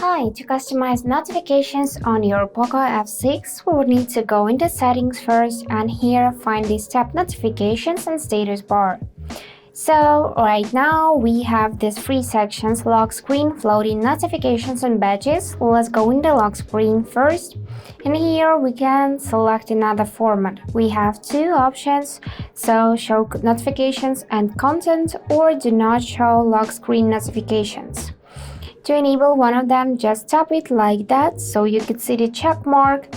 Hi, to customize notifications on your Poco F6, we would need to go into settings first and here find the step notifications and status bar. So right now we have these three sections: lock screen, floating, notifications and badges. Let's go in the lock screen first, and here we can select another format. We have two options, so show notifications and content or do not show lock screen notifications. To enable one of them, just tap it like that so you can see the check mark.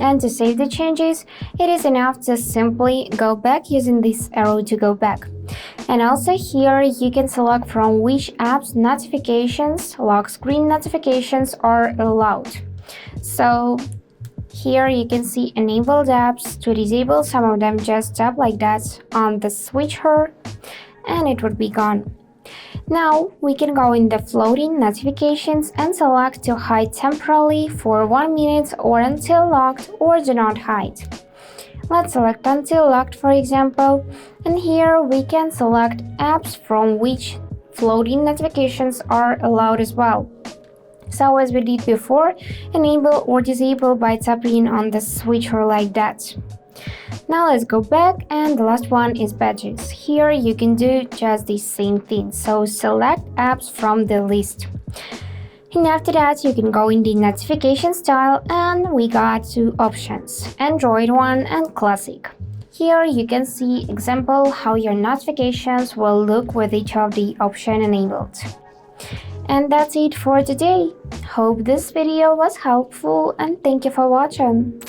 And to save the changes, it is enough to simply go back using this arrow to go back. And also here you can select from which apps notifications, lock screen notifications are allowed. So here you can see enabled apps. To disable some of them, just tap like that on the switcher and it would be gone. Now we can go in the floating notifications and select to hide temporarily for 1 minute or until locked or do not hide. Let's select until locked, for example, and here we can select apps from which floating notifications are allowed as well. So as we did before, enable or disable by tapping on the switcher like that. Now let's go back, and the last one is badges. Here you can do just the same thing, so select apps from the list. And after that you can go in the notification style and we got two options, Android one and Classic. Here you can see example how your notifications will look with each of the option enabled. And that's it for today. Hope this video was helpful and thank you for watching.